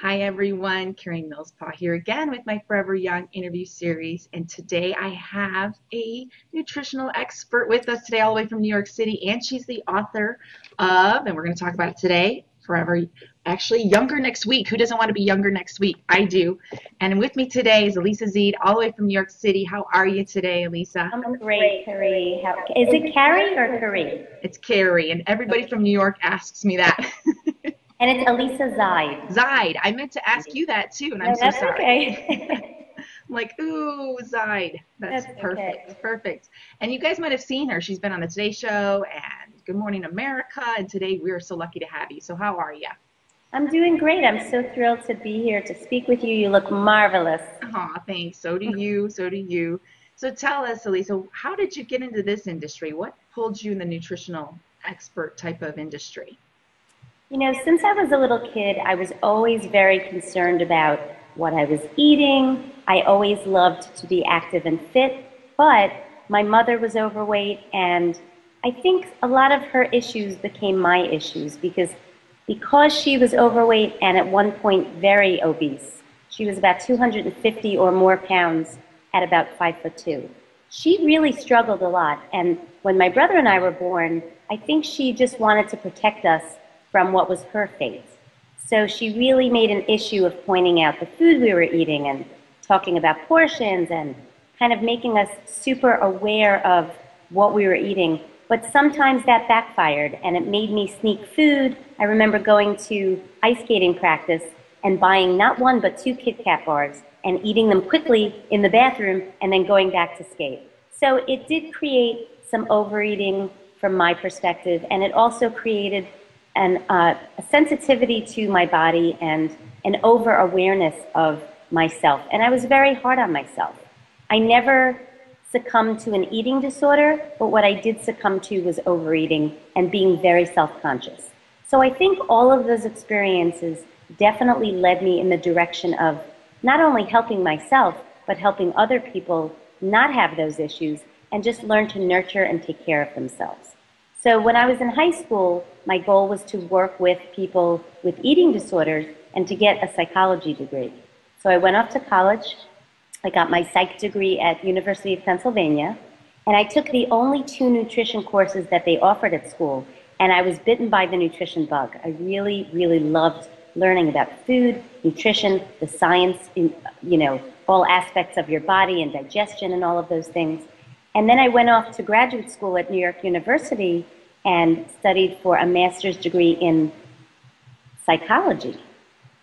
Hi everyone, Carrie Millspaw here again with my Forever Young interview series. And today I have a nutritional expert with us today, all the way from New York City. And she's the author of, and we're going to talk about it today, actually Younger Next Week. Who doesn't want to be younger next week? I do. And with me today is Elisa Zied, all the way from New York City. How are you today, Elisa? I'm great, Carrie. Is it Carrie or Carrie? It's Carrie, and everybody Okay. from New York asks me that. And it's Elisa Zied. Zide. I meant to ask you that too, and I'm No, so that's sorry. okay. I'm like, ooh, Zide. That's That's perfect. okay. Perfect. And you guys might have seen her. She's been on the Today Show and Good Morning America. And today we are so lucky to have you. So how are you? I'm doing great. I'm so thrilled to be here to speak with you. You look marvelous. Aw, thanks. So do you. So do you. So tell us, Elisa, how did you get into this industry? What pulled you in the nutritional expert type of industry? You know, since I was a little kid, I was always very concerned about what I was eating. I always loved to be active and fit, but my mother was overweight, and I think a lot of her issues became my issues because she was overweight and at one point very obese. She was about 250 or more pounds at about 5'2". She really struggled a lot, and when my brother and I were born, I think she just wanted to protect us from what was her fate. So she really made an issue of pointing out the food we were eating and talking about portions and kind of making us super aware of what we were eating. But sometimes that backfired and it made me sneak food. I remember going to ice skating practice and buying not one but two Kit Kat bars and eating them quickly in the bathroom and then going back to skate. So it did create some overeating from my perspective, and it also created a sensitivity to my body and an over-awareness of myself. And I was very hard on myself. I never succumbed to an eating disorder, but what I did succumb to was overeating and being very self-conscious. So I think all of those experiences definitely led me in the direction of not only helping myself, but helping other people not have those issues and just learn to nurture and take care of themselves. So when I was in high school, my goal was to work with people with eating disorders and to get a psychology degree. So I went off to college. I got my psych degree at University of Pennsylvania, and I took the only two nutrition courses that they offered at school, and I was bitten by the nutrition bug. I really, really loved learning about food, nutrition, the science, all aspects of your body and digestion and all of those things. And then I went off to graduate school at New York University and studied for a master's degree in psychology.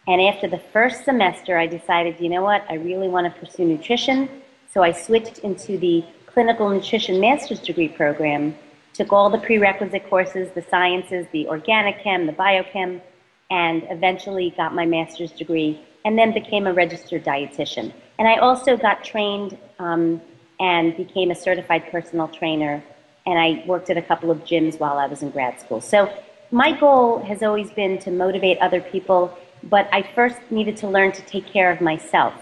And after the first semester, I decided, you know what, I really want to pursue nutrition. So I switched into the clinical nutrition master's degree program, took all the prerequisite courses, the sciences, the organic chem, the biochem, and eventually got my master's degree and then became a registered dietitian. And I also got trained and became a certified personal trainer, and I worked at a couple of gyms while I was in grad school. So my goal has always been to motivate other people, but I first needed to learn to take care of myself.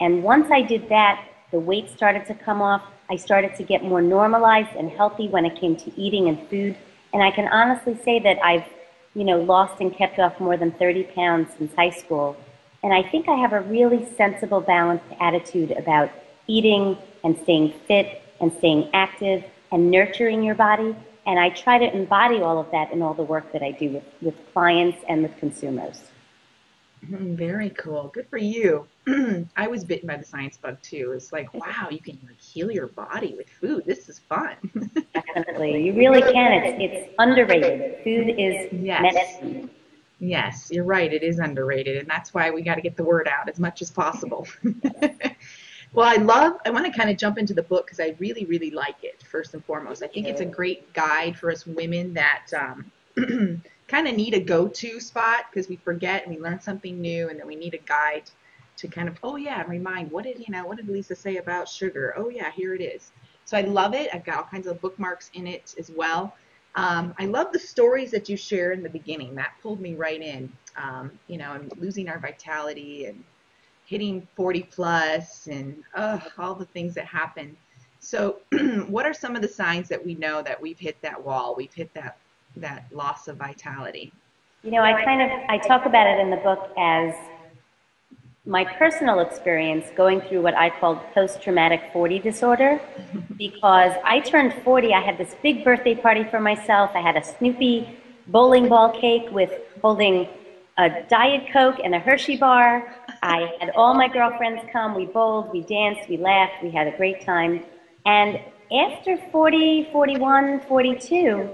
And once I did that, the weight started to come off. I started to get more normalized and healthy when it came to eating and food. And I can honestly say that I've, lost and kept off more than 30 pounds since high school. And I think I have a really sensible, balanced attitude about eating and staying fit and staying active and nurturing your body. And I try to embody all of that in all the work that I do with clients and with consumers. Very cool. Good for you. I was bitten by the science bug too. It's like, wow, you can like heal your body with food. This is fun. Definitely. You really can. It's underrated. Food is Yes. medicine. Yes, you're right. It is underrated, and that's why we got to get the word out as much as possible. Well, I want to kind of jump into the book because I really, really like it, first and foremost. I think it's a great guide for us women that kind of need a go-to spot because we forget and we learn something new, and then we need a guide to kind of, oh yeah, remind, what did Lisa say about sugar? Oh yeah, here it is. So I love it. I've got all kinds of bookmarks in it as well. I love the stories that you share in the beginning. That pulled me right in. And losing our vitality and hitting 40 plus and all the things that happen. So what are some of the signs that we know that we've hit that wall, we've hit that loss of vitality? I talk about it in the book as my personal experience going through what I called post-traumatic 40 disorder, because I turned 40, I had this big birthday party for myself. I had a Snoopy bowling ball cake with holding a Diet Coke and a Hershey bar. I had all my girlfriends come, we bowled, we danced, we laughed, we had a great time. And after 40, 41, 42,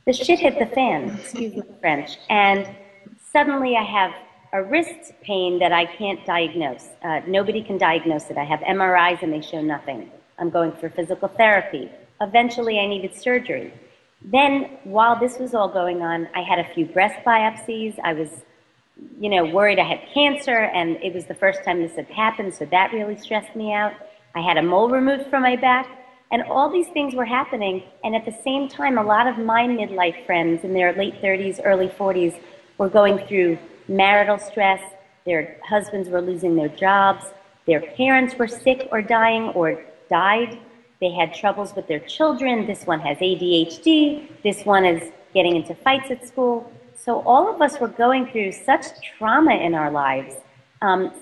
the shit hit the fan, excuse my French, and suddenly I have a wrist pain that I can't diagnose. Nobody can diagnose it. I have MRIs and they show nothing. I'm going for physical therapy. Eventually I needed surgery. Then while this was all going on, I had a few breast biopsies. I was, worried I had cancer, and it was the first time this had happened, so that really stressed me out. I had a mole removed from my back. And all these things were happening, and at the same time, a lot of my midlife friends in their late 30s, early 40s were going through marital stress, their husbands were losing their jobs, their parents were sick or dying or died, they had troubles with their children, this one has ADHD, this one is getting into fights at school. So all of us were going through such trauma in our lives,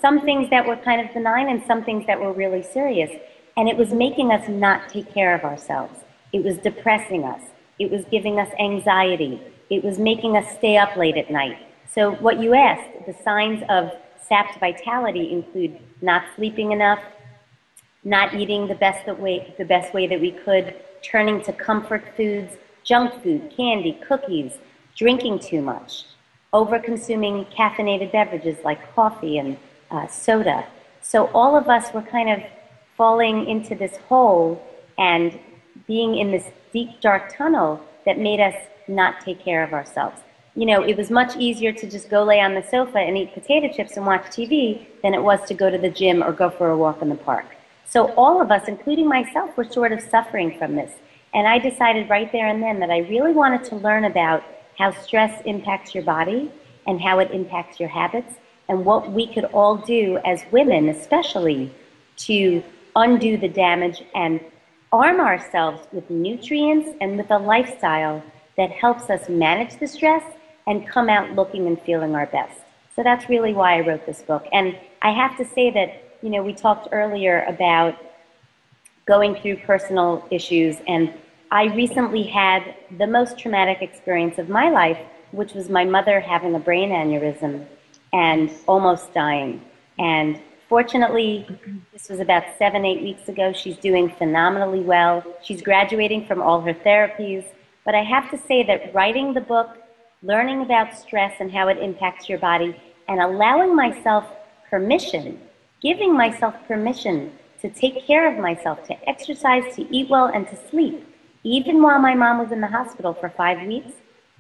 some things that were kind of benign and some things that were really serious. And it was making us not take care of ourselves. It was depressing us. It was giving us anxiety. It was making us stay up late at night. So what you asked, the signs of sapped vitality include not sleeping enough, not eating the best way that we could, turning to comfort foods, junk food, candy, cookies, drinking too much, over-consuming caffeinated beverages like coffee and soda. So all of us were kind of falling into this hole and being in this deep, dark tunnel that made us not take care of ourselves. It was much easier to just go lay on the sofa and eat potato chips and watch TV than it was to go to the gym or go for a walk in the park. So all of us, including myself, were sort of suffering from this. And I decided right there and then that I really wanted to learn about how stress impacts your body and how it impacts your habits and what we could all do as women, especially, to undo the damage and arm ourselves with nutrients and with a lifestyle that helps us manage the stress and come out looking and feeling our best. So that's really why I wrote this book. And I have to say that, we talked earlier about going through personal issues, and I recently had the most traumatic experience of my life, which was my mother having a brain aneurysm and almost dying. And fortunately, this was about 7-8 weeks ago. She's doing phenomenally well. She's graduating from all her therapies. But I have to say that writing the book, learning about stress and how it impacts your body, and allowing myself permission, giving myself permission to take care of myself, to exercise, to eat well, and to sleep, even while my mom was in the hospital for 5 weeks,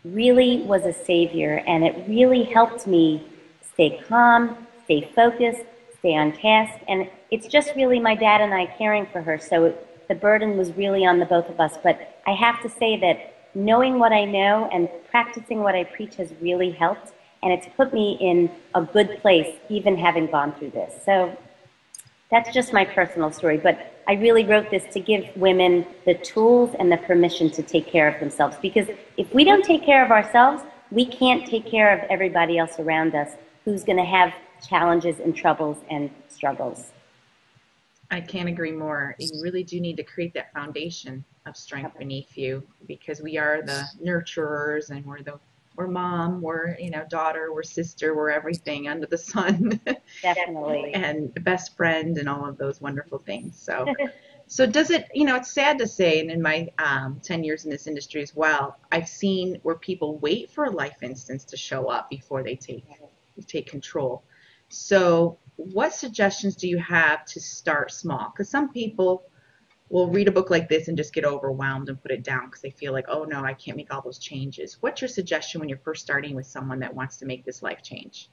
really was a savior. And it really helped me stay calm, stay focused, stay on task, and it's just really my dad and I caring for her, so the burden was really on the both of us. But I have to say that knowing what I know and practicing what I preach has really helped, and it's put me in a good place, even having gone through this. So that's just my personal story, but I really wrote this to give women the tools and the permission to take care of themselves, because if we don't take care of ourselves, we can't take care of everybody else around us who's going to have challenges and troubles and struggles. I can't agree more. You really do need to create that foundation of strength beneath you, because we are the nurturers, and we're mom, we're daughter, we're sister, we're everything under the sun. Definitely. And best friend and all of those wonderful things. So does it, it's sad to say, and in my 10 years in this industry as well, I've seen where people wait for a life instance to show up before they take control. So what suggestions do you have to start small? Because some people will read a book like this and just get overwhelmed and put it down because they feel like, oh no, I can't make all those changes. What's your suggestion when you're first starting with someone that wants to make this life change?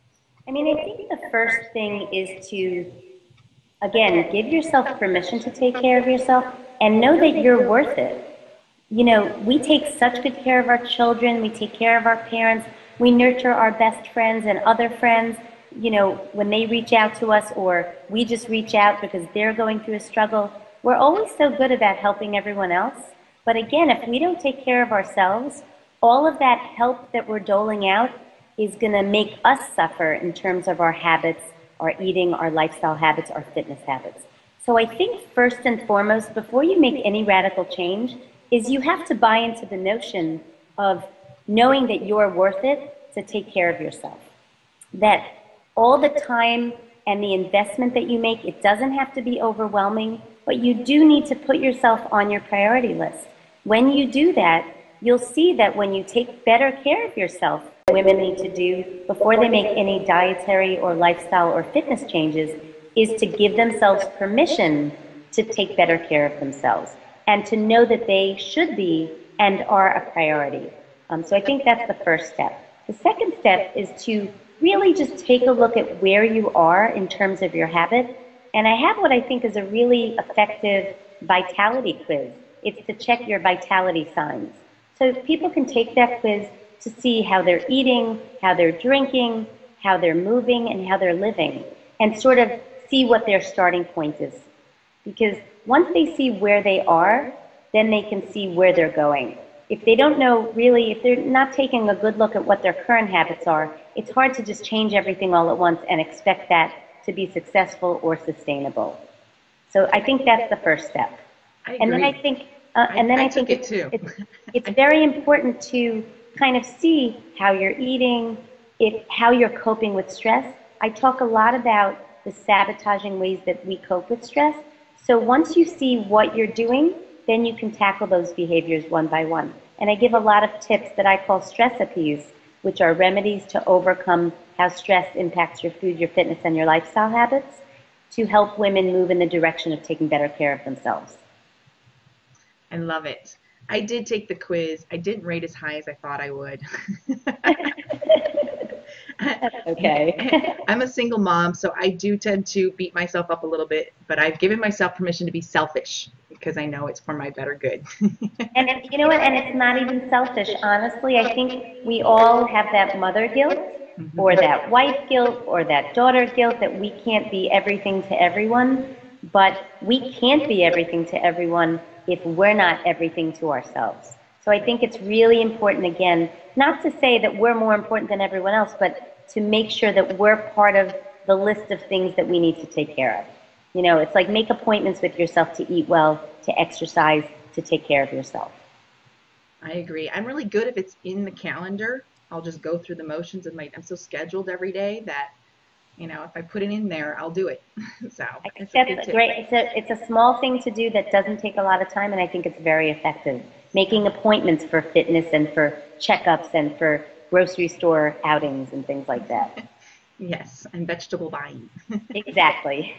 I think the first thing is to, again, give yourself permission to take care of yourself and know that you're worth it. We take such good care of our children, we take care of our parents, we nurture our best friends and other friends. When they reach out to us, or we just reach out because they're going through a struggle, we're always so good about helping everyone else. But again, if we don't take care of ourselves, all of that help that we're doling out is going to make us suffer in terms of our habits, our eating, our lifestyle habits, our fitness habits. So I think first and foremost, before you make any radical change, is you have to buy into the notion of knowing that you're worth it to take care of yourself. That all the time and the investment that you make, it doesn't have to be overwhelming, but you do need to put yourself on your priority list. When you do that, you'll see that when you take better care of yourself, women need to do before they make any dietary or lifestyle or fitness changes is to give themselves permission to take better care of themselves and to know that they should be and are a priority. So I think that's the first step. The second step is to really just take a look at where you are in terms of your habit. And I have what I think is a really effective vitality quiz. It's to check your vitality signs. So people can take that quiz to see how they're eating, how they're drinking, how they're moving, and how they're living, and sort of see what their starting point is. Because once they see where they are, then they can see where they're going. If they don't know really, if they're not taking a good look at what their current habits are, it's hard to just change everything all at once and expect that to be successful or sustainable. So I think that's the first step. I agree. And then I think, I took think it too. it's very important to kind of see how you're eating, how you're coping with stress. I talk a lot about the sabotaging ways that we cope with stress. So once you see what you're doing, then you can tackle those behaviors one by one. And I give a lot of tips that I call stress appease, which are remedies to overcome how stress impacts your food, your fitness, and your lifestyle habits to help women move in the direction of taking better care of themselves. I love it. I did take the quiz. I didn't rate as high as I thought I would. Okay. I'm a single mom, so I do tend to beat myself up a little bit, but I've given myself permission to be selfish because I know it's for my better good. And you know what? And it's not even selfish. Honestly, I think we all have that mother guilt or that wife guilt or that daughter guilt that we can't be everything to everyone. But we can't be everything to everyone if we're not everything to ourselves. So I think it's really important, again, not to say that we're more important than everyone else, but to make sure that we're part of the list of things that we need to take care of. You know, it's like make appointments with yourself to eat well, to exercise, to take care of yourself. I agree. I'm really good if it's in the calendar. I'll just go through the motions of I'm so scheduled every day that, if I put it in there, I'll do it. So I think it's a good that's tip. great. It's a small thing to do that doesn't take a lot of time, and I think it's very effective. Making appointments for fitness and for checkups and for grocery store outings and things like that. Yes, and vegetable buying. Exactly.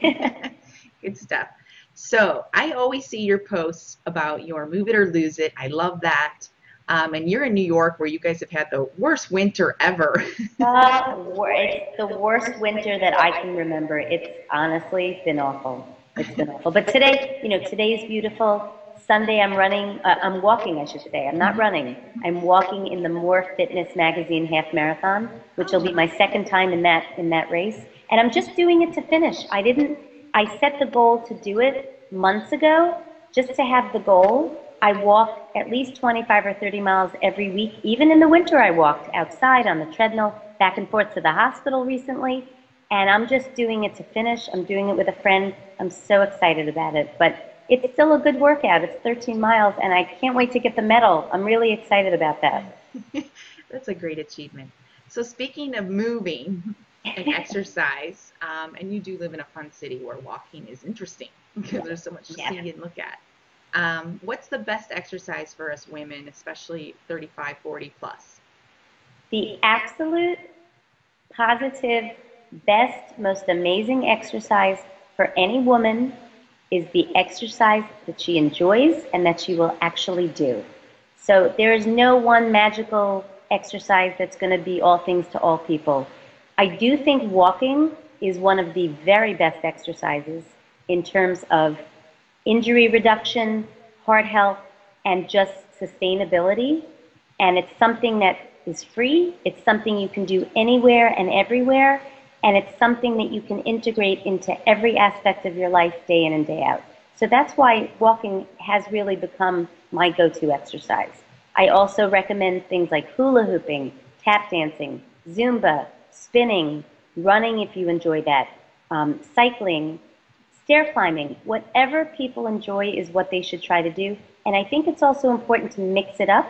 Good stuff. So I always see your posts about your move it or lose it. I love that. And you're in New York where you guys have had the worst winter ever. It's the worst winter that I can remember. It's honestly been awful. It's been awful. But today, today's beautiful. Sunday I'm walking, I should say. I'm not running. I'm walking in the More Fitness Magazine half marathon, which will be my second time in that race. And I'm just doing it to finish. I set the goal to do it months ago, just to have the goal. I walk at least 25 or 30 miles every week. Even in the winter, I walked outside on the treadmill, back and forth to the hospital recently. And I'm just doing it to finish. I'm doing it with a friend. I'm so excited about it. But it's still a good workout. It's 13 miles, and I can't wait to get the medal. I'm really excited about that. That's a great achievement. So speaking of moving and exercise, and you do live in a fun city where walking is interesting because there's so much to see and look at. What's the best exercise for us women, especially 35, 40 plus? The absolute, positive, best, most amazing exercise for any woman is the exercise that she enjoys and that she will actually do. So there is no one magical exercise that's going to be all things to all people. I do think walking is one of the very best exercises in terms of injury reduction, heart health, and just sustainability. And it's something that is free. It's something you can do anywhere and everywhere. And it's something that you can integrate into every aspect of your life day in and day out. So that's why walking has really become my go-to exercise. I also recommend things like hula hooping, tap dancing, Zumba, spinning, running if you enjoy that, cycling, stair climbing, whatever people enjoy is what they should try to do. And I think it's also important to mix it up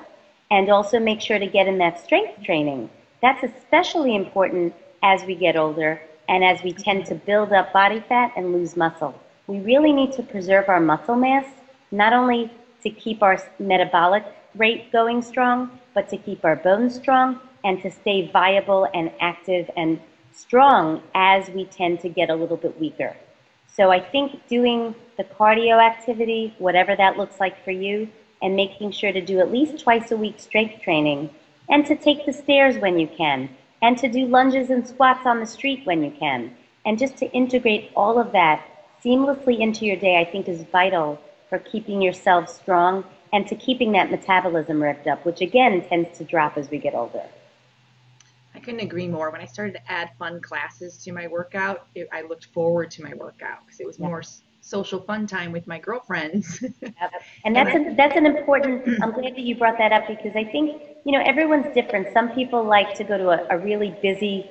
and also make sure to get in that strength training. That's especially important as we get older and as we tend to build up body fat and lose muscle. We really need to preserve our muscle mass, not only to keep our metabolic rate going strong, but to keep our bones strong and to stay viable and active and strong as we tend to get a little bit weaker. So I think doing the cardio activity, whatever that looks like for you, and making sure to do at least twice a week strength training, and to take the stairs when you can, and to do lunges and squats on the street when you can, and just to integrate all of that seamlessly into your day, I think is vital for keeping yourself strong and to keeping that metabolism revved up, which again tends to drop as we get older. I couldn't agree more. When I started to add fun classes to my workout, I looked forward to my workout because it was more social fun time with my girlfriends. Yep. And that's an important, I'm glad that you brought that up because I think, everyone's different. Some people like to go to a really busy,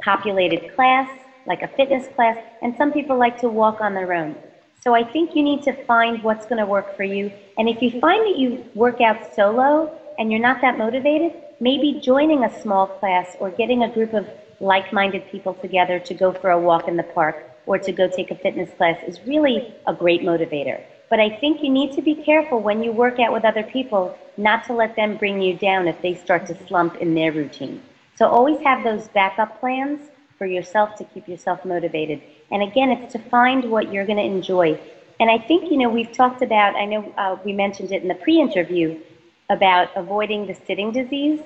populated class, like a fitness class, and some people like to walk on their own. So I think you need to find what's going to work for you. And if you find that you work out solo and you're not that motivated, maybe joining a small class or getting a group of like-minded people together to go for a walk in the park or to go take a fitness class is really a great motivator. But I think you need to be careful when you work out with other people not to let them bring you down if they start to slump in their routine. So always have those backup plans for yourself to keep yourself motivated. And again, it's to find what you're going to enjoy. And I think, we've talked about, I know we mentioned it in the pre-interview, about avoiding the sitting disease.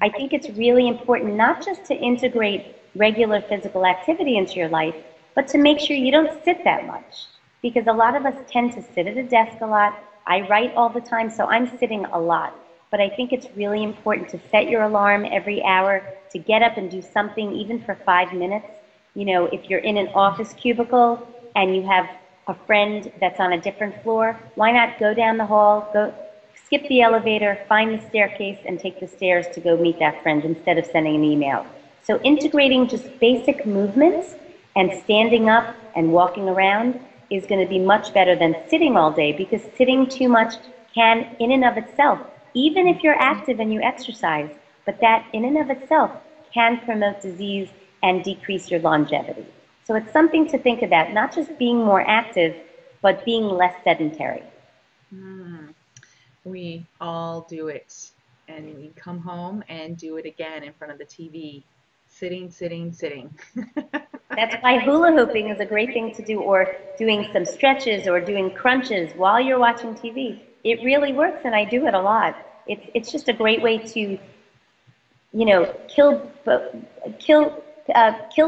I think it's really important not just to integrate regular physical activity into your life, but to make sure you don't sit that much. Because a lot of us tend to sit at a desk a lot. I write all the time, so I'm sitting a lot. But I think it's really important to set your alarm every hour, to get up and do something even for 5 minutes. If you're in an office cubicle and you have a friend that's on a different floor, why not go down the hall, go skip the elevator, find the staircase, and take the stairs to go meet that friend instead of sending an email. So integrating just basic movements and standing up and walking around is going to be much better than sitting all day, because sitting too much can, in and of itself, even if you're active and you exercise, but that in and of itself can promote disease and decrease your longevity. So it's something to think about, not just being more active, but being less sedentary. We all do it, and we come home and do it again in front of the TV, sitting, sitting, sitting. That's why hula hooping is a great thing to do, or doing some stretches or doing crunches while you're watching TV. It really works, and I do it a lot. It's just a great way to, kill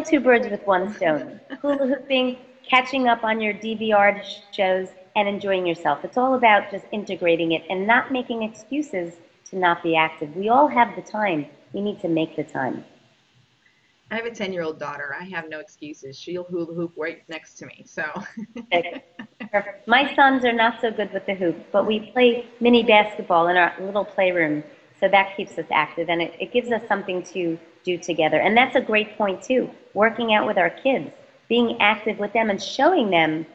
two birds with one stone. Hula hooping, catching up on your DVR shows, and enjoying yourself. It's all about just integrating it and not making excuses to not be active. We all have the time. We need to make the time. I have a 10-year-old daughter. I have no excuses. She'll hula hoop right next to me. So my sons are not so good with the hoop, but we play mini basketball in our little playroom, so that keeps us active, and it gives us something to do together. And that's a great point too, working out with our kids, being active with them and showing them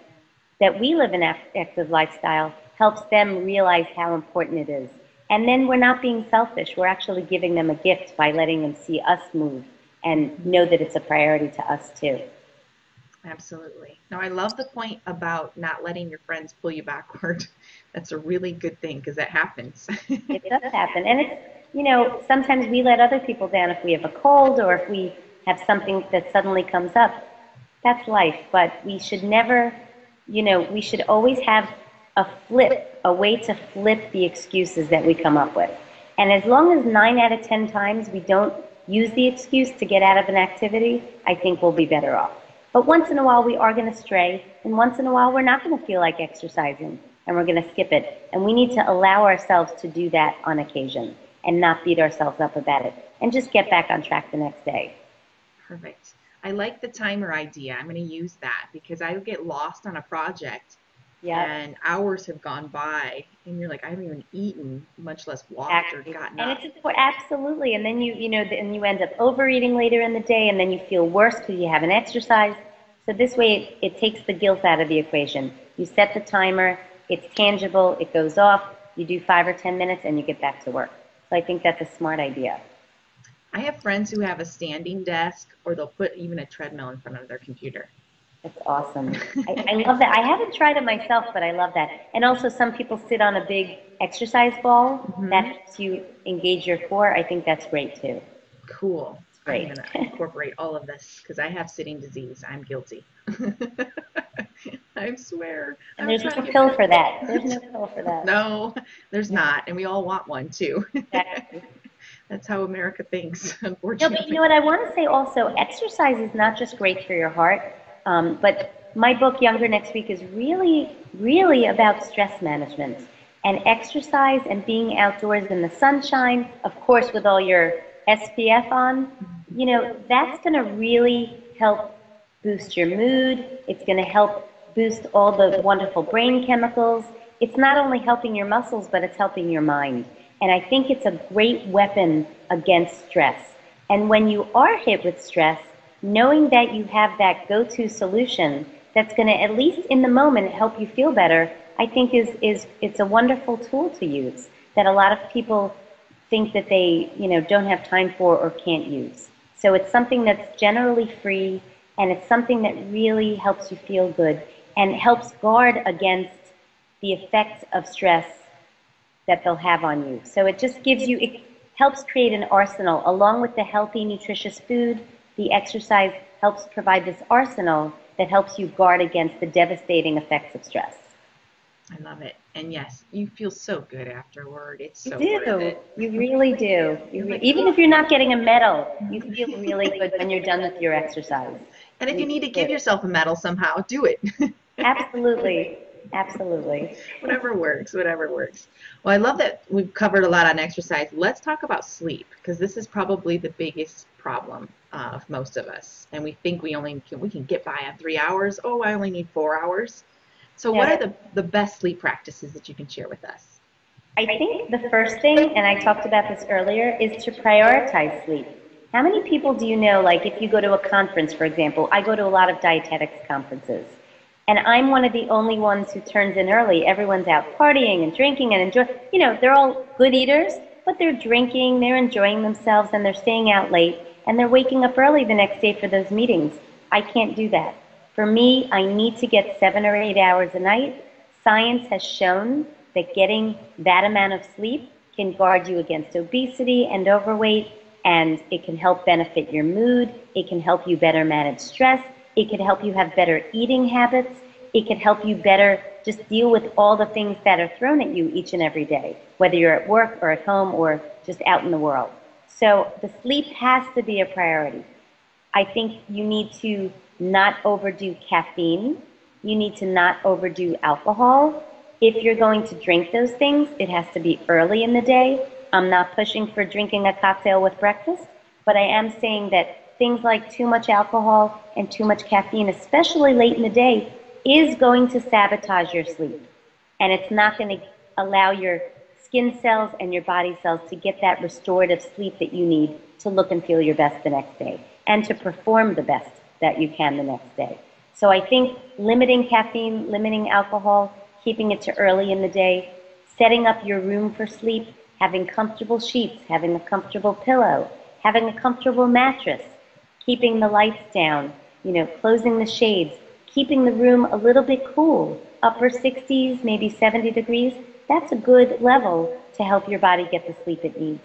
that we live an active lifestyle helps them realize how important it is. And then we're not being selfish. We're actually giving them a gift by letting them see us move and know that it's a priority to us too. Absolutely. Now, I love the point about not letting your friends pull you backward. That's a really good thing because that happens. It does happen. And it's, sometimes we let other people down if we have a cold or if we have something that suddenly comes up. That's life. But we should never, we should always have a way to flip the excuses that we come up with. And as long as 9 out of 10 times we don't use the excuse to get out of an activity, I think we'll be better off. But once in a while we are going to stray, and once in a while we're not going to feel like exercising, and we're going to skip it. And we need to allow ourselves to do that on occasion and not beat ourselves up about it, and just get back on track the next day. Perfect. I like the timer idea. I'm going to use that because I get lost on a project. Yeah. And hours have gone by, and you're like, I haven't even eaten, much less walked or gotten up. And it's absolutely. And then you end up overeating later in the day, and then you feel worse because you haven't exercised. So this way it takes the guilt out of the equation. You set the timer, it's tangible, it goes off, you do 5 or 10 minutes and you get back to work. So I think that's a smart idea. I have friends who have a standing desk or they'll put even a treadmill in front of their computer. That's awesome. I love that. I haven't tried it myself, but I love that. And also some people sit on a big exercise ball that Hmm. helps you engage your core. I think that's great too. Cool. It's I'm great. going to incorporate all of this because I have sitting disease. I'm guilty. I swear. And I'm there's trying to no get pill better. for that. There's no pill for that. No, there's No, not. And we all want one too. exactly. That's how America thinks, No, but you know unfortunately. what? I want to say also, exercise is not just great for your heart, but my book, Younger Next Week, is really, really about stress management and exercise and being outdoors in the sunshine, of course, with all your SPF on. You know, that's going to really help boost your mood. It's going to help boost all the wonderful brain chemicals. It's not only helping your muscles, but it's helping your mind. And I think it's a great weapon against stress. And when you are hit with stress, knowing that you have that go-to solution that's going to, at least in the moment, help you feel better, I think is it's a wonderful tool to use that a lot of people think that they, don't have time for or can't use. So it's something that's generally free, and it's something that really helps you feel good and helps guard against the effects of stress that they'll have on you. So it just gives you, it helps create an arsenal along with the healthy, nutritious food. The exercise helps provide this arsenal that helps you guard against the devastating effects of stress. I love it. And yes, you feel so good afterward. It's You so worth do. it. You really do. You're like, Even if you're not getting a medal, you feel really good when you're done with your exercise. and if You you need to do. give yourself a medal somehow, do it. Absolutely. Absolutely. Whatever works, whatever works. Well, I love that we've covered a lot on exercise. Let's talk about sleep because this is probably the biggest problem of most of us. And we think we can get by on 3 hours. Oh, I only need 4 hours. So, what are Yeah. the best sleep practices that you can share with us? I think the first thing, and I talked about this earlier, is to prioritize sleep. How many people do you know, like if you go to a conference, for example, I go to a lot of dietetics conferences, and I'm one of the only ones who turns in early. Everyone's out partying and drinking and enjoy. They're all good eaters, but they're drinking, they're enjoying themselves, and they're staying out late, and they're waking up early the next day for those meetings. I can't do that. For me, I need to get 7 or 8 hours a night. Science has shown that getting that amount of sleep can guard you against obesity and overweight, and it can help benefit your mood. It can help you better manage stress. It can help you have better eating habits. It can help you better just deal with all the things that are thrown at you each and every day, whether you're at work or at home or just out in the world. So the sleep has to be a priority. I think you need to not overdo caffeine. You need to not overdo alcohol. If you're going to drink those things, it has to be early in the day. I'm not pushing for drinking a cocktail with breakfast, but I am saying that things like too much alcohol and too much caffeine, especially late in the day, is going to sabotage your sleep. And it's not going to allow your skin cells and your body cells to get that restorative sleep that you need to look and feel your best the next day and to perform the best that you can the next day. So I think limiting caffeine, limiting alcohol, keeping it to early in the day, setting up your room for sleep, having comfortable sheets, having a comfortable pillow, having a comfortable mattress, keeping the lights down, closing the shades, keeping the room a little bit cool, upper 60s, maybe 70 degrees. That's a good level to help your body get the sleep it needs.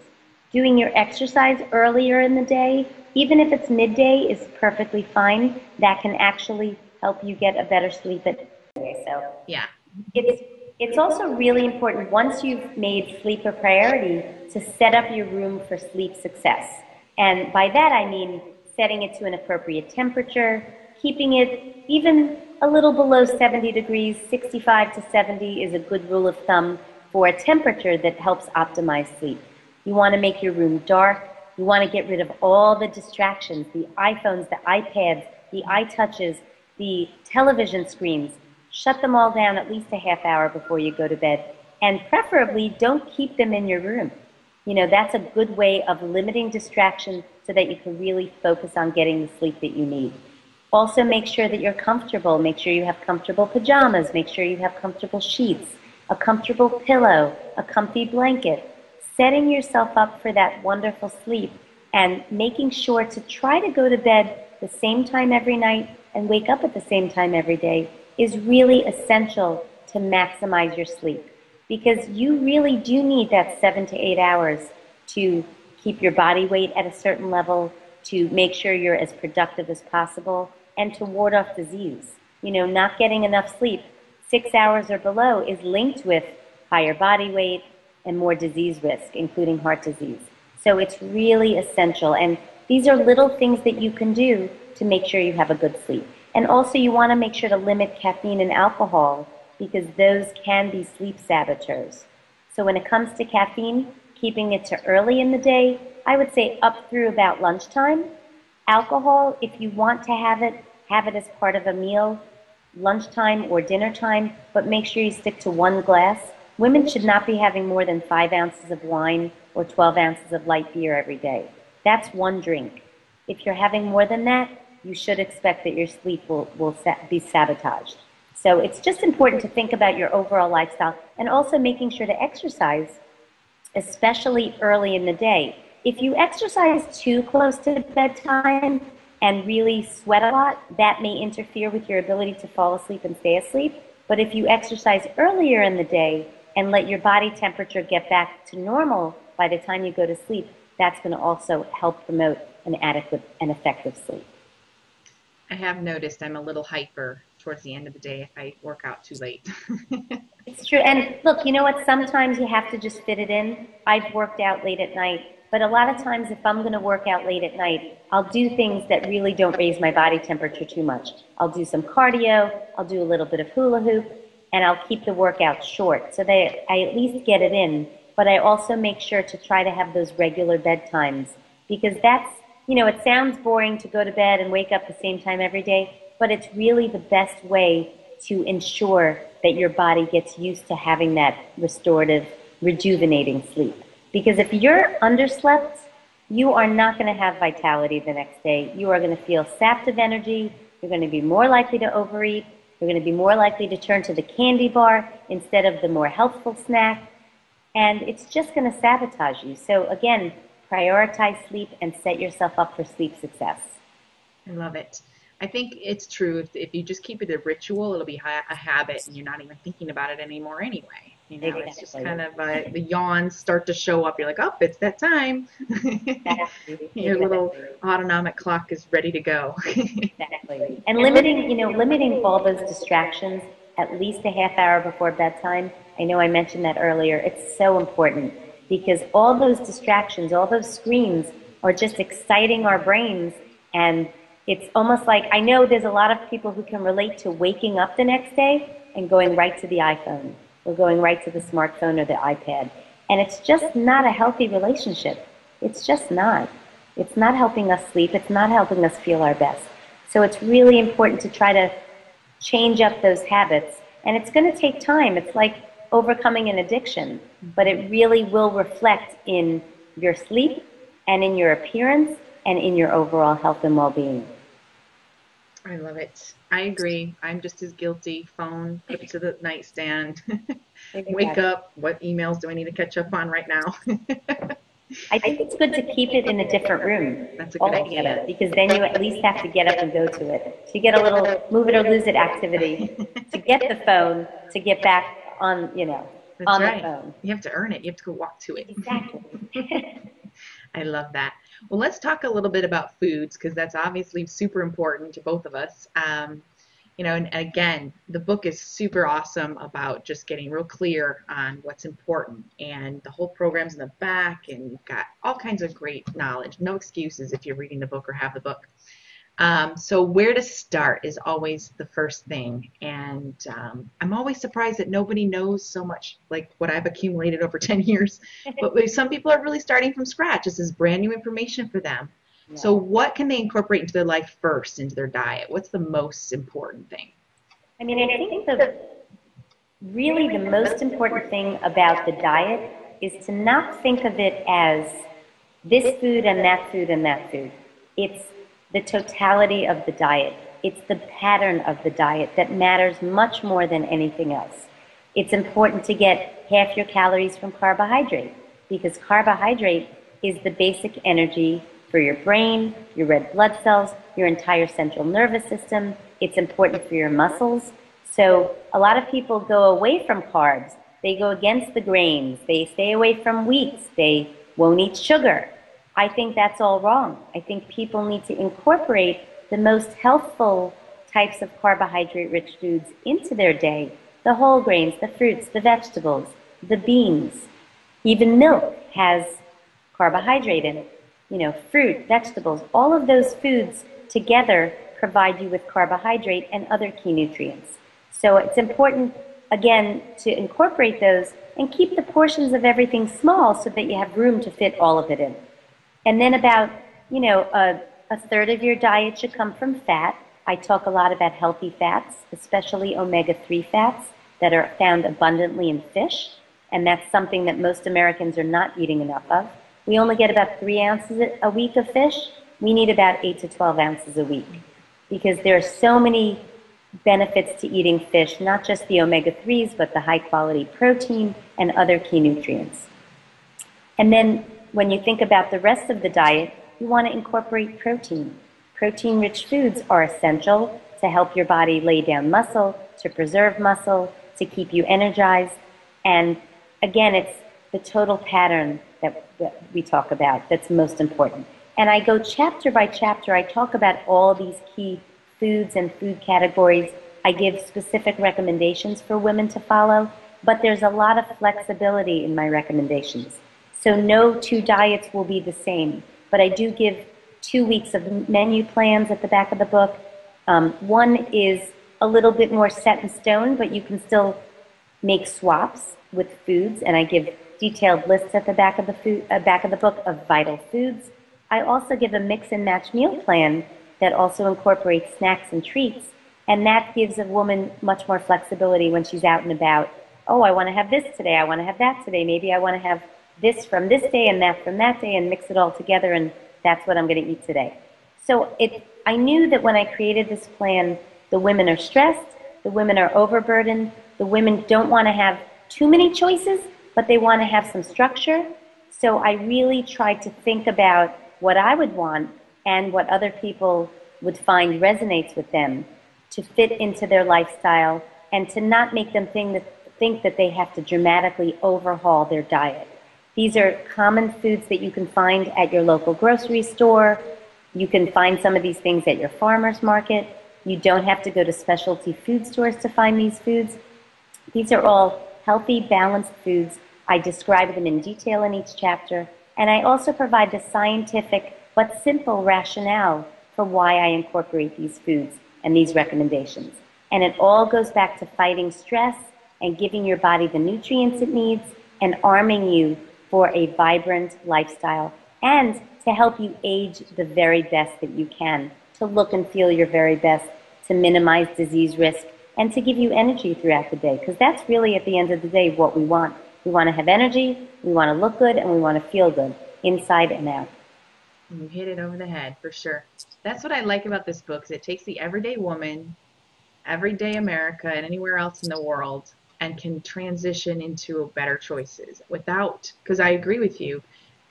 Doing your exercise earlier in the day, even if it's midday, is perfectly fine. That can actually help you get a better sleep at day. So Yeah. it's it's also really important once you've made sleep a priority to set up your room for sleep success. And by that I mean setting it to an appropriate temperature, keeping it even a little below 70 degrees, 65 to 70 is a good rule of thumb for a temperature that helps optimize sleep. You want to make your room dark. You want to get rid of all the distractions, the iPhones, the iPads, the iTouches, the television screens. Shut them all down at least a half hour before you go to bed. And preferably, don't keep them in your room. That's a good way of limiting distraction so that you can really focus on getting the sleep that you need. Also, make sure that you're comfortable. Make sure you have comfortable pajamas. Make sure you have comfortable sheets, a comfortable pillow, a comfy blanket. Setting yourself up for that wonderful sleep and making sure to try to go to bed the same time every night and wake up at the same time every day is really essential to maximize your sleep, because you really do need that 7 to 8 hours to keep your body weight at a certain level, to make sure you're as productive as possible, and to ward off disease. Not getting enough sleep, 6 hours or below, is linked with higher body weight and more disease risk, including heart disease. So it's really essential. And these are little things that you can do to make sure you have a good sleep. And also you want to make sure to limit caffeine and alcohol, because those can be sleep saboteurs. So when it comes to caffeine, keeping it to early in the day, I would say up through about lunchtime. Alcohol, if you want to have it as part of a meal, lunchtime or dinner time, but make sure you stick to 1 glass. Women should not be having more than 5 ounces of wine or 12 ounces of light beer every day. That's 1 drink. If you're having more than that, you should expect that your sleep will be sabotaged. So it's just important to think about your overall lifestyle, and also making sure to exercise, especially early in the day. If you exercise too close to bedtime and really sweat a lot, that may interfere with your ability to fall asleep and stay asleep. But if you exercise earlier in the day and let your body temperature get back to normal by the time you go to sleep, that's going to also help promote an adequate and effective sleep. I have noticed I'm a little hyper towards the end of the day if I work out too late. It's true. And look, you know what? Sometimes you have to just fit it in. I've worked out late at night, but a lot of times if I'm going to work out late at night, I'll do things that really don't raise my body temperature too much. I'll do some cardio, I'll do a little bit of hula hoop, and I'll keep the workout short so that I at least get it in. But I also make sure to try to have those regular bedtimes, because that's, it sounds boring to go to bed and wake up the same time every day, but it's really the best way to ensure that your body gets used to having that restorative, rejuvenating sleep. Because if you're underslept, you are not going to have vitality the next day. You are going to feel sapped of energy. You're going to be more likely to overeat. You're going to be more likely to turn to the candy bar instead of the more healthful snack. And it's just going to sabotage you. So again, prioritize sleep and set yourself up for sleep success. I love it. I think it's true. If you just keep it a ritual, it'll be a habit, and you're not even thinking about it anymore anyway. Exactly. It's just kind of the yawns start to show up. You're like, oh, it's that time. Exactly. Your little autonomic clock is ready to go. Exactly. And limiting all those distractions at least a half hour before bedtime. I know I mentioned that earlier. It's so important, because all those distractions, all those screens are just exciting our brains. And it's almost like, I know there's a lot of people who can relate to waking up the next day and going right to the iPhone or going right to the smartphone or the iPad. And it's just not a healthy relationship. It's just not. It's not helping us sleep. It's not helping us feel our best. So it's really important to try to change up those habits. And it's going to take time. It's like overcoming an addiction, but it really will reflect in your sleep and in your appearance and in your overall health and well-being. I love it. I agree. I'm just as guilty. Phone, put it to the nightstand. Exactly. Wake up. What emails do I need to catch up on right now? I think it's good to keep it in a different room. That's a good idea. Because then you at least have to get up and go to it. So you get a little move it or lose it activity to get the phone, to get back on, That's on right. the phone. You have to earn it. You have to go walk to it. Exactly. I love that. Well, let's talk a little bit about foods, because that's obviously super important to both of us. And again, the book is super awesome about just getting real clear on what's important, and the whole program's in the back, and you've got all kinds of great knowledge. No excuses if you're reading the book or have the book. So where to start is always the first thing. And I'm always surprised that nobody knows so much like what I've accumulated over 10 years. But some people are really starting from scratch. This is brand new information for them. Yeah. So what can they incorporate into their life first, into their diet? What's the most important thing? I think really the most important thing about the diet is to not think of it as this food and that food and that food. It's the totality of the diet. It's the pattern of the diet that matters much more than anything else. It's important to get half your calories from carbohydrate because carbohydrate is the basic energy for your brain, your red blood cells, your entire central nervous system. It's important for your muscles. So a lot of people go away from carbs. They go against the grains. They stay away from wheats. They won't eat sugar. I think that's all wrong. I think people need to incorporate the most healthful types of carbohydrate-rich foods into their day. The whole grains, the fruits, the vegetables, the beans. Even milk has carbohydrate in it. You know, fruit, vegetables, all of those foods together provide you with carbohydrate and other key nutrients. So it's important, again, to incorporate those and keep the portions of everything small so that you have room to fit all of it in. And then about, a third of your diet should come from fat. I talk a lot about healthy fats, especially omega-3 fats that are found abundantly in fish. And that's something that most Americans are not eating enough of. We only get about 3 ounces a week of fish. We need about 8 to 12 ounces a week because there are so many benefits to eating fish, not just the omega-3s, but the high-quality protein and other key nutrients. And then when you think about the rest of the diet, you want to incorporate protein. Protein-rich foods are essential to help your body lay down muscle, to preserve muscle, to keep you energized. And again, it's the total pattern that we talk about that's most important. And I go chapter by chapter. I talk about all these key foods and food categories. I give specific recommendations for women to follow, but there's a lot of flexibility in my recommendations. So no 2 diets will be the same, but I do give 2 weeks of menu plans at the back of the book. One is a little bit more set in stone, but you can still make swaps with foods, and I give detailed lists at the back of the book of vital foods. I also give a mix and match meal plan that also incorporates snacks and treats, and that gives a woman much more flexibility when she's out and about. Oh, I want to have this today, I want to have that today, maybe I want to have this from this day and that from that day and mix it all together, and that's what I'm going to eat today. So I knew that when I created this plan, the women are stressed, the women are overburdened, the women don't want to have too many choices, but they want to have some structure. So I really tried to think about what I would want and what other people would find resonates with them to fit into their lifestyle and to not make them think that they have to dramatically overhaul their diet. These are common foods that you can find at your local grocery store. You can find some of these things at your farmer's market. You don't have to go to specialty food stores to find these foods. These are all healthy, balanced foods. I describe them in detail in each chapter, and I also provide the scientific but simple rationale for why I incorporate these foods and these recommendations. And it all goes back to fighting stress and giving your body the nutrients it needs and arming you for a vibrant lifestyle and to help you age the very best that you can, to look and feel your very best, to minimize disease risk, and to give you energy throughout the day, because that's really, at the end of the day, what we want. We want to have energy, we want to look good, and we want to feel good, inside and out. You hit it over the head, for sure. That's what I like about this book, is it takes the everyday woman, everyday America, and anywhere else in the world, and can transition into better choices without, because I agree with you,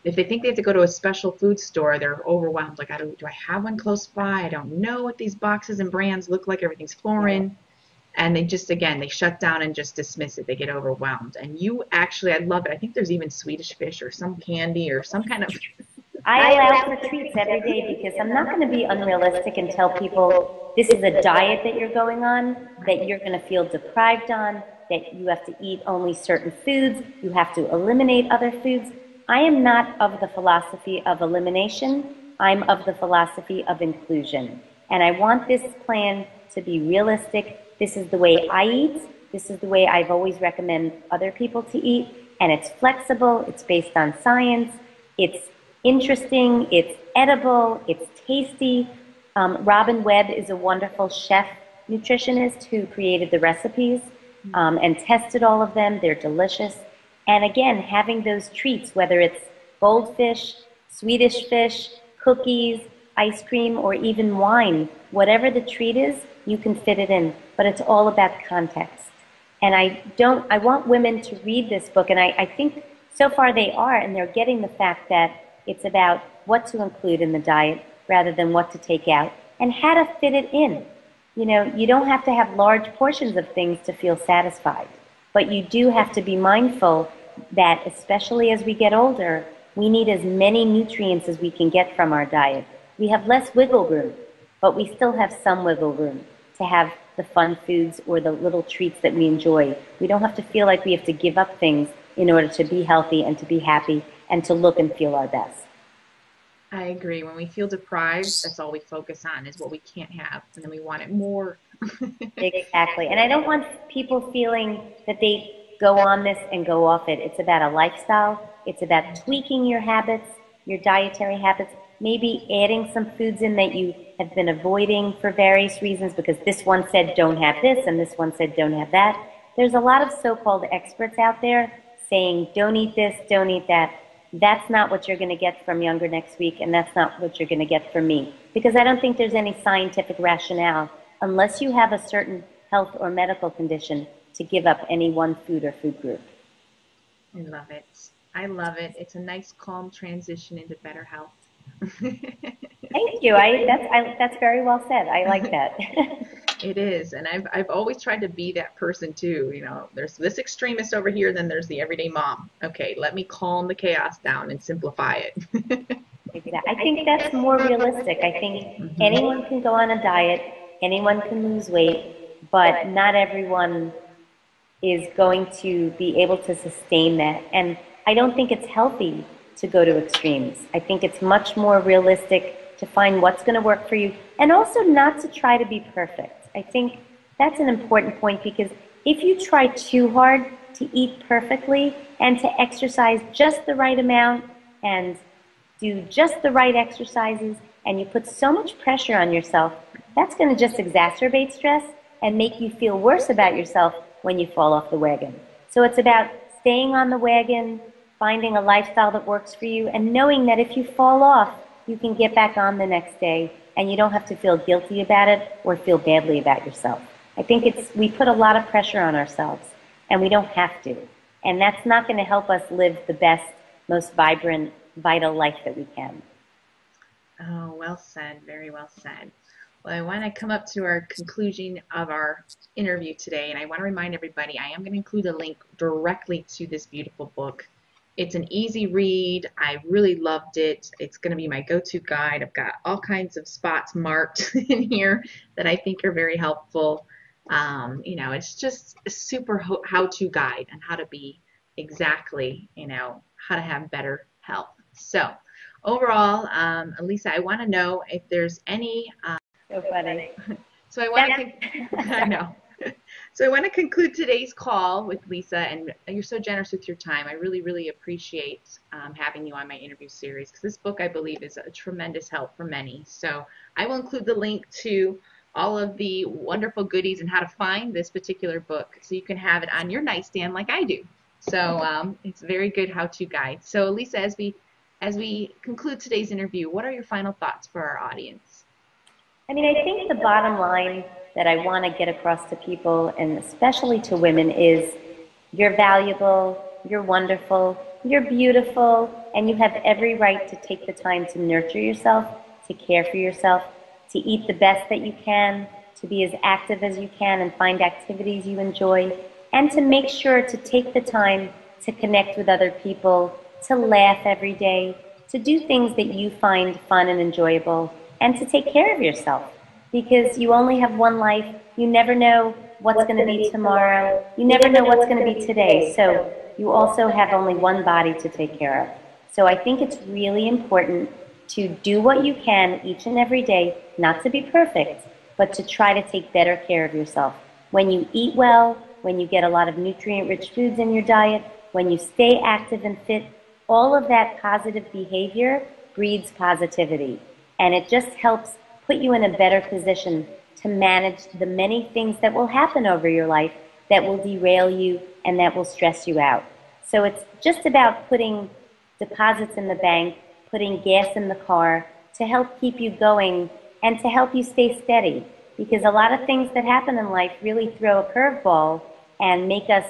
if they think they have to go to a special food store, they're overwhelmed. Like, do I have one close by? I don't know what these boxes and brands look like. Everything's foreign. And they just, again, they shut down and just dismiss it. They get overwhelmed. And you actually, I love it. I think there's even Swedish fish or some candy or some kind of... I allow for treats every day because I'm not going to be unrealistic and tell people this is a diet that you're going on, that you're going to feel deprived on, that you have to eat only certain foods, you have to eliminate other foods. I am not of the philosophy of elimination. I'm of the philosophy of inclusion. And I want this plan to be realistic. This is the way I eat. This is the way I've always recommended other people to eat. And it's flexible. It's based on science. It's interesting. It's edible. It's tasty. Robin Webb is a wonderful chef nutritionist who created the recipes and tested all of them. They're delicious. And again, having those treats, whether it's goldfish, Swedish fish, cookies, ice cream or even wine. Whatever the treat is, you can fit it in, but it's all about context. And I want women to read this book, and I think so far they are, and they're getting the fact that it's about what to include in the diet rather than what to take out, and how to fit it in. You know, you don't have to have large portions of things to feel satisfied, but you do have to be mindful that, especially as we get older, we need as many nutrients as we can get from our diet. We have less wiggle room, but we still have some wiggle room to have the fun foods or the little treats that we enjoy. We don't have to feel like we have to give up things in order to be healthy and to be happy and to look and feel our best. I agree. When we feel deprived, that's all we focus on is what we can't have, and then we want it more. Exactly. And I don't want people feeling that they go on this and go off it. It's about a lifestyle. It's about tweaking your habits, your dietary habits, maybe adding some foods in that you have been avoiding for various reasons because this one said don't have this and this one said don't have that. There's a lot of so-called experts out there saying don't eat this, don't eat that. That's not what you're going to get from Younger Next Week, and that's not what you're going to get from me. Because I don't think there's any scientific rationale, unless you have a certain health or medical condition, to give up any one food or food group. I love it. I love it. It's a nice, calm transition into better health. Thank you. That's very well said. I like that. It is, and I've always tried to be that person too. You know, there's this extremist over here, then there's the everyday mom. Okay, let me calm the chaos down and simplify it. Exactly. I think that's more realistic. I think anyone can go on a diet, anyone can lose weight, but not everyone is going to be able to sustain that. And I don't think it's healthy to go to extremes. I think it's much more realistic to find what's going to work for you and also not to try to be perfect. I think that's an important point because if you try too hard to eat perfectly and to exercise just the right amount and do just the right exercises and you put so much pressure on yourself, that's going to just exacerbate stress and make you feel worse about yourself when you fall off the wagon. So it's about staying on the wagon, finding a lifestyle that works for you, and knowing that if you fall off, you can get back on the next day and you don't have to feel guilty about it or feel badly about yourself. I think we put a lot of pressure on ourselves and we don't have to. And that's not going to help us live the best, most vibrant, vital life that we can. Oh, well said. Very well said. Well, I want to come up to our conclusion of our interview today, and I want to remind everybody I am going to include a link directly to this beautiful book. It's an easy read. I really loved it. It's going to be my go-to guide. I've got all kinds of spots marked in here that I think are very helpful. You know, it's just a super how-to guide on how to be exactly, you know, how to have better health. So overall, Elisa, I want to know if there's any So funny. So I want to, I know. So I want to conclude today's call with Lisa, and you're so generous with your time. I really, really appreciate having you on my interview series because this book, I believe, is a tremendous help for many. So I will include the link to all of the wonderful goodies and how to find this particular book so you can have it on your nightstand like I do. So it's a very good how-to guide. So Lisa, as we conclude today's interview, what are your final thoughts for our audience? I mean, I think the bottom line that I want to get across to people, and especially to women, is you're valuable, you're wonderful, you're beautiful, and you have every right to take the time to nurture yourself, to care for yourself, to eat the best that you can, to be as active as you can and find activities you enjoy, and to make sure to take the time to connect with other people, to laugh every day, to do things that you find fun and enjoyable, and to take care of yourself. Because you only have one life. You never know what's going to be tomorrow. You never know what's going to be today. So you also have only one body to take care of. So I think it's really important to do what you can each and every day, not to be perfect, but to try to take better care of yourself. When you eat well, when you get a lot of nutrient-rich foods in your diet, when you stay active and fit, all of that positive behavior breeds positivity. And it just helps put you in a better position to manage the many things that will happen over your life that will derail you and that will stress you out. So it's just about putting deposits in the bank, putting gas in the car, to help keep you going and to help you stay steady. Because a lot of things that happen in life really throw a curveball and make us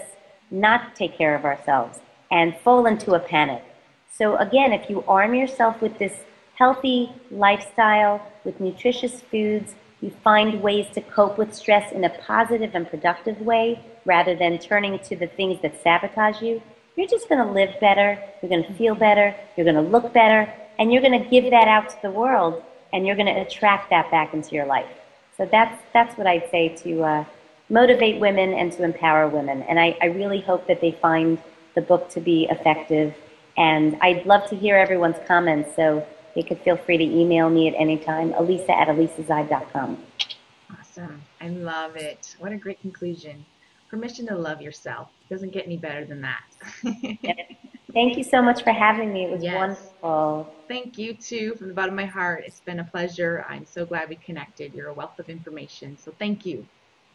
not take care of ourselves and fall into a panic. So again, if you arm yourself with this healthy lifestyle, with nutritious foods, you find ways to cope with stress in a positive and productive way rather than turning to the things that sabotage you, you're just going to live better, you're going to feel better, you're going to look better, and you're going to give that out to the world, and you're going to attract that back into your life. So that's what I'd say to motivate women and to empower women. And I really hope that they find the book to be effective. And I'd love to hear everyone's comments, so they could feel free to email me at any time, elisa@elisazied.com. Awesome. I love it. What a great conclusion. Permission to love yourself. Doesn't get any better than that. Thank you so much for having me. It was Yes. wonderful. Thank you too from the bottom of my heart. It's been a pleasure. I'm so glad we connected. You're a wealth of information. So thank you.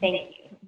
Thank you.